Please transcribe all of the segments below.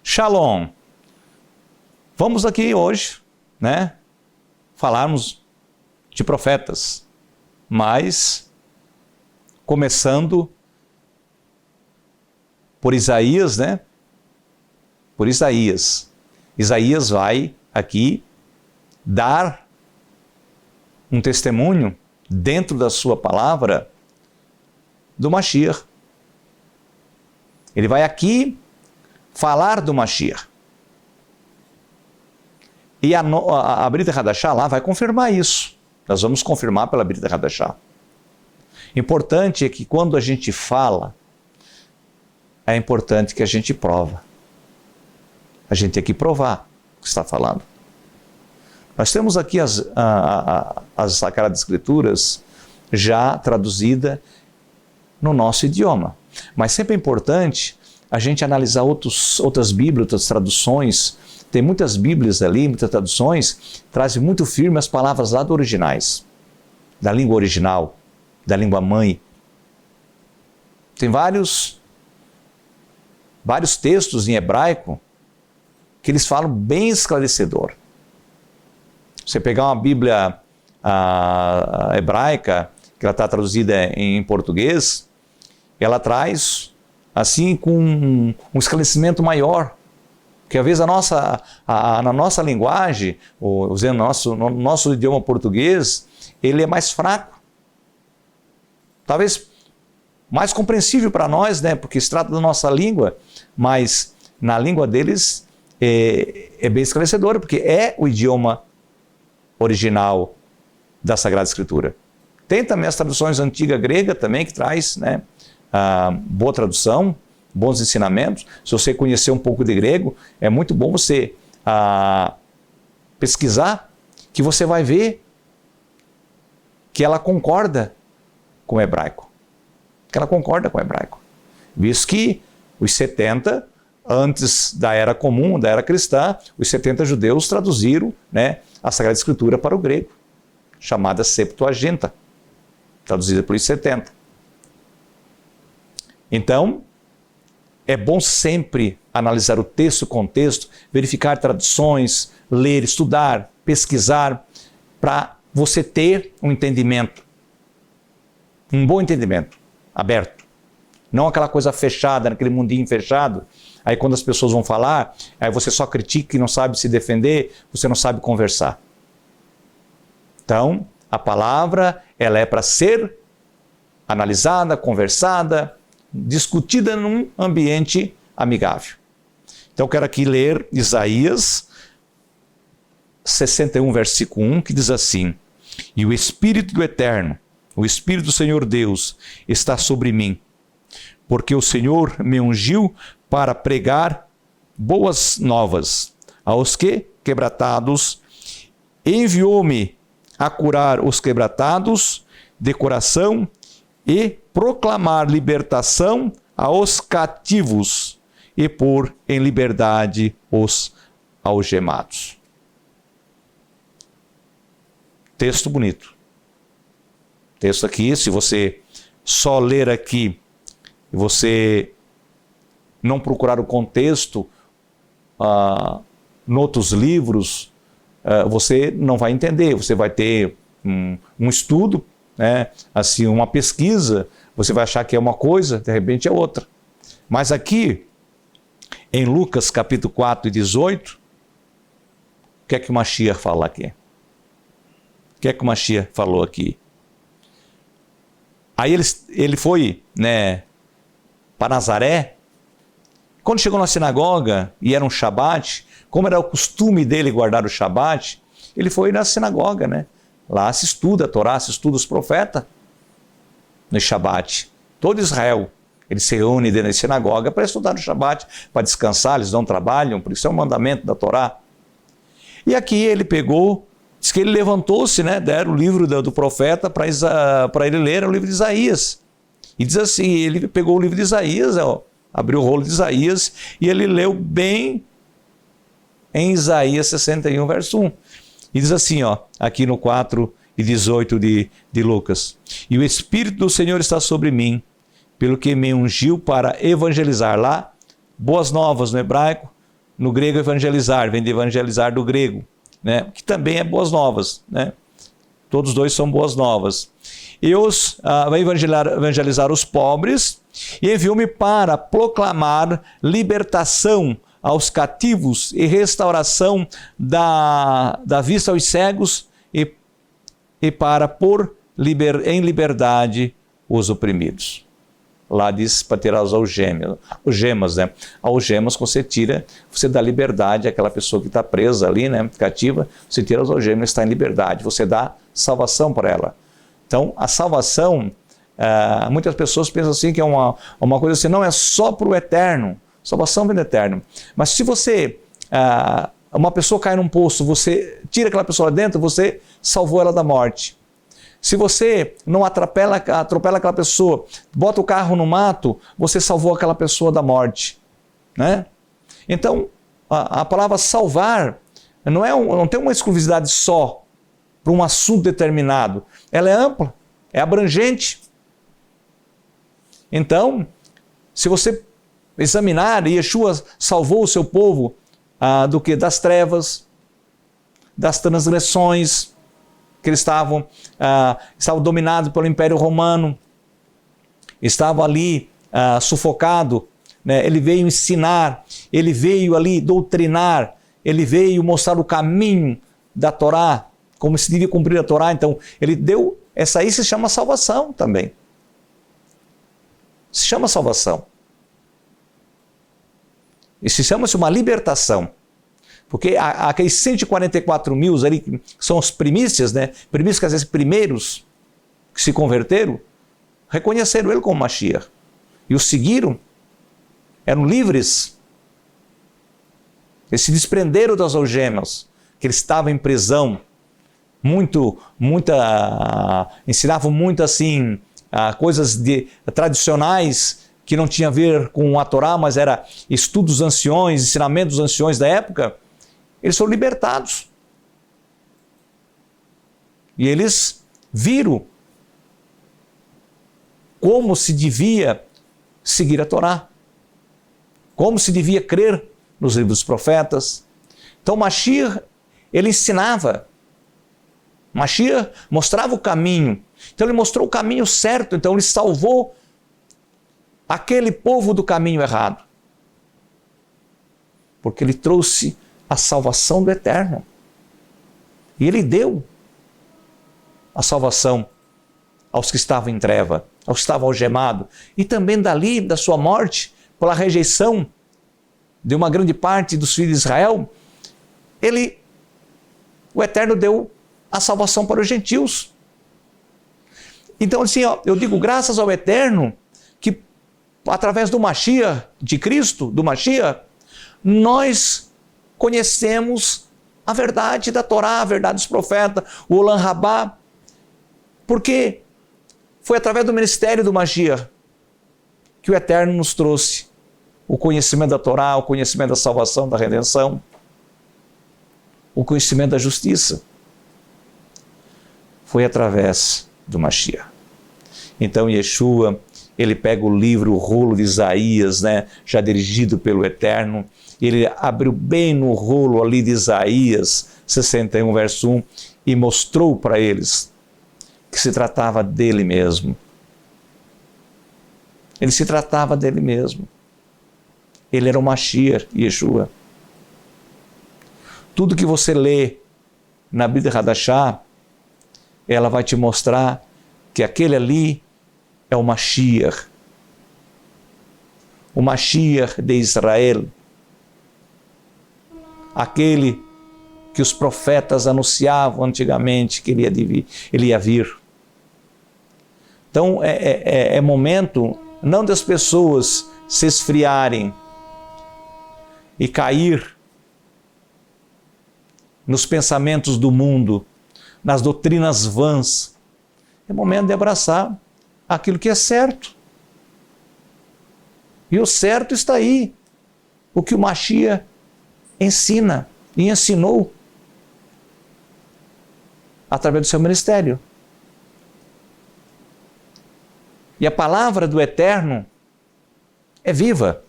Shalom. Vamos aqui hoje, né, falarmos de profetas, mas começando por Isaías, né? Por Isaías. Isaías vai aqui dar um testemunho dentro da sua palavra do Mashiach. Ele vai aqui falar do Mashiach. E a Brit Hadashah lá vai confirmar isso. Nós vamos confirmar pela Brit Hadashah. Importante é que quando a gente fala, é importante que a gente prova. A gente tem que provar o que está falando. Nós temos aqui as Sagradas Escrituras já traduzida no nosso idioma. Mas sempre é importante a gente analisar outras Bíblias, outras traduções. Tem muitas Bíblias ali, muitas traduções, trazem muito firme as palavras lá do originais, da língua original, da língua mãe. Tem vários textos em hebraico que eles falam bem esclarecedor. Você pegar uma Bíblia hebraica, que ela está traduzida em português, ela traz assim com um esclarecimento maior. Porque às vezes na nossa linguagem, usando no nosso idioma português, ele é mais fraco. Talvez mais compreensível para nós, né? Porque se trata da nossa língua, mas na língua deles é bem esclarecedora, porque é o idioma original da Sagrada Escritura. Tem também as traduções antiga grega também, que traz, né, boa tradução, bons ensinamentos. Se você conhecer um pouco de grego, é muito bom você pesquisar, que você vai ver que ela concorda com o hebraico. Que ela concorda com o hebraico. Visto que os 70, antes da era comum, da era cristã, os 70 judeus traduziram, né, a Sagrada Escritura para o grego, chamada Septuaginta, traduzida pelos 70. Então, é bom sempre analisar o texto, o contexto, verificar traduções, ler, estudar, pesquisar, para você ter um entendimento, um bom entendimento, aberto. Não aquela coisa fechada, naquele mundinho fechado. Aí quando as pessoas vão falar, aí você só critica e não sabe se defender, você não sabe conversar. Então, a palavra, ela é para ser analisada, conversada, discutida num ambiente amigável. Então eu quero aqui ler Isaías 61, versículo 1, que diz assim: E o Espírito do Eterno, o Espírito do Senhor Deus, está sobre mim, porque o Senhor me ungiu para pregar boas novas aos que quebratados, enviou-me a curar os quebratados de coração e proclamar libertação aos cativos e pôr em liberdade os algemados. Texto bonito. Texto aqui, se você só ler aqui e você não procurar o contexto em outros livros, você não vai entender. Você vai ter um estudo, né? Assim, uma pesquisa, você vai achar que é uma coisa, de repente é outra. Mas aqui, em Lucas capítulo 4 e 18, o que é que o Mashiach fala aqui? O que é que o Mashiach falou aqui? Aí ele foi, né, para Nazaré. Quando chegou na sinagoga e era um Shabat, como era o costume dele guardar o Shabat, ele foi na sinagoga, né? Lá se estuda a Torá, se estuda os profetas no Shabat. Todo Israel, ele se reúne dentro da sinagoga para estudar no Shabat, para descansar, eles não trabalham, por isso é um mandamento da Torá. E aqui ele pegou, diz que ele levantou-se, né? Deram o livro do profeta para ele ler, o livro de Isaías. E diz assim, ele pegou o livro de Isaías, abriu o rolo de Isaías e ele leu bem em Isaías 61, verso 1. E diz assim, aqui no 4 e 18 de Lucas: E o Espírito do Senhor está sobre mim, pelo que me ungiu para evangelizar lá, boas novas no hebraico, No grego, evangelizar, vem de evangelizar do grego, né? Que também é boas novas, né? Todos dois são boas novas. E vai evangelizar os pobres, e enviou-me para proclamar libertação aos cativos e restauração da vista aos cegos, e para pôr em liberdade os oprimidos. Lá diz para tirar as algemas, né? Algemas você tira, você dá liberdade àquela pessoa que está presa ali, né? Cativa, você tira as algemas, está em liberdade, você dá salvação para ela. Então, a salvação, muitas pessoas pensam assim que é uma coisa assim, não é só para o eterno, salvação vem do eterno. Mas se você, uma pessoa cai num poço, você tira aquela pessoa lá dentro, você salvou ela da morte. Se você não atropela aquela pessoa, bota o carro no mato, você salvou aquela pessoa da morte, né? Então, a palavra salvar não tem uma exclusividade só para um assunto determinado. Ela é ampla, é abrangente. Então, se você examinar, Yeshua salvou o seu povo das trevas, das transgressões, que eles estavam dominados pelo Império Romano, estavam ali sufocados, né? Ele veio ensinar, ele veio ali doutrinar, ele veio mostrar o caminho da Torá, como se devia cumprir a Torá. Então, ele deu, essa aí se chama salvação também. Se chama salvação. E se chama-se uma libertação. Porque aqueles 144 mil ali, que são as primícias, né? Primícias, quer dizer, primeiros que se converteram, reconheceram ele como Mashiach. E o seguiram, eram livres. Eles se desprenderam das algemas, que eles estavam em prisão. Ensinavam muito assim, coisas tradicionais que não tinham a ver com a Torá, mas era estudos dos anciões, ensinamentos dos anciões da época. Eles foram libertados. E eles viram como se devia seguir a Torá, como se devia crer nos livros dos profetas. Então Mashiach, ele ensinava. Mashiach mostrava o caminho. Então ele mostrou o caminho certo, então ele salvou aquele povo do caminho errado. Porque ele trouxe a salvação do eterno. E ele deu a salvação aos que estavam em treva, aos que estavam algemados. E também dali, da sua morte, pela rejeição de uma grande parte dos filhos de Israel, o eterno deu a salvação para os gentios. Então, assim, eu digo graças ao eterno, que através do Mashiach, de Cristo, do Mashiach, nós conhecemos a verdade da Torá, a verdade dos profetas, o Olam Rabá, porque foi através do ministério do Mashiach que o Eterno nos trouxe o conhecimento da Torá, o conhecimento da salvação, da redenção, o conhecimento da justiça. Foi através do Mashiach. Então Yeshua, ele pega o livro, o rolo de Isaías, né, já dirigido pelo Eterno, ele abriu bem no rolo ali de Isaías 61, verso 1, e mostrou para eles que se tratava dele mesmo. Ele se tratava dele mesmo. Ele era o Mashiach, Yeshua. Tudo que você lê na Bíblia Hadashah, ela vai te mostrar que aquele ali é o Mashiach de Israel, aquele que os profetas anunciavam antigamente que ele ia vir. Então é momento não das pessoas se esfriarem e cair nos pensamentos do mundo, nas doutrinas vãs. É momento de abraçar aquilo que é certo. E o certo está aí. O que o Mashiach ensina e ensinou através do seu ministério. E a palavra do Eterno é viva.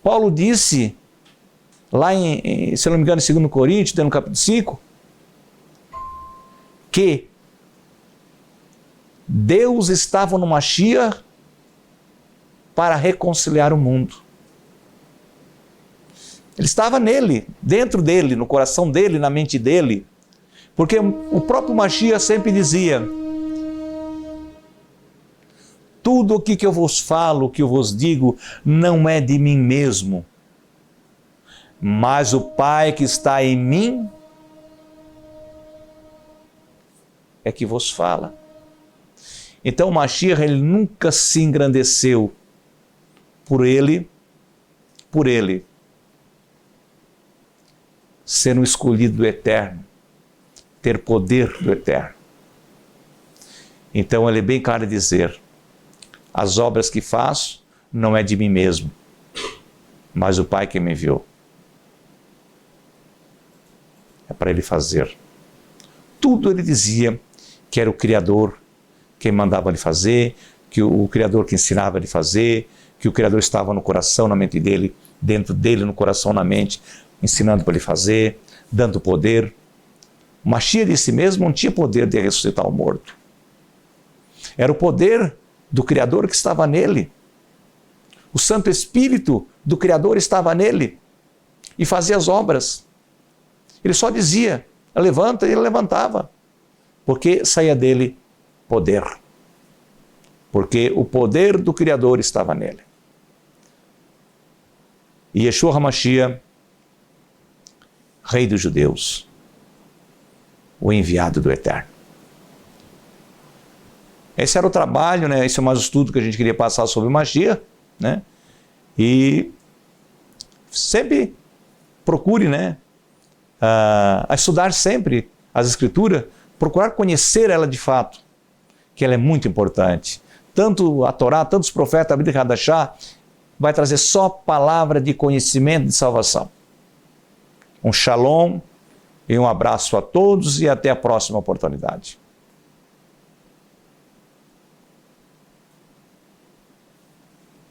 Paulo disse lá se eu não me engano, em 2 Coríntios, no capítulo 5, que Deus estava no Mashiach para reconciliar o mundo. Ele estava nele, dentro dele, no coração dele, na mente dele. Porque o próprio Mashiach sempre dizia: tudo o que eu vos falo, o que eu vos digo, não é de mim mesmo, mas o Pai que está em mim é que vos fala. Então o Mashiach, ele nunca se engrandeceu por ele, ser um escolhido do Eterno, ter poder do Eterno. Então ele é bem claro em dizer: as obras que faço não é de mim mesmo, mas o Pai que me enviou. É para ele fazer. Tudo ele dizia que era o Criador quem mandava ele fazer, que o Criador que ensinava ele fazer, que o Criador estava no coração, na mente dele, dentro dele, no coração, na mente, ensinando para ele fazer, dando poder. O Mashiach de si mesmo não tinha poder de ressuscitar o morto. Era o poder do Criador que estava nele. O Santo Espírito do Criador estava nele e fazia as obras. Ele só dizia: levanta, e ele levantava, porque saía dele poder. Porque o poder do Criador estava nele. E Yeshua HaMashiach, Rei dos Judeus, o enviado do Eterno. Esse era o trabalho, né? Esse é mais o estudo que a gente queria passar sobre o Mashiach, né? E sempre procure, né? A estudar sempre as Escrituras, procurar conhecer ela de fato, que ela é muito importante. Tanto a Torá, tanto os profetas, a Brit Hadashah, vai trazer só palavra de conhecimento de salvação. Um shalom e um abraço a todos e até a próxima oportunidade.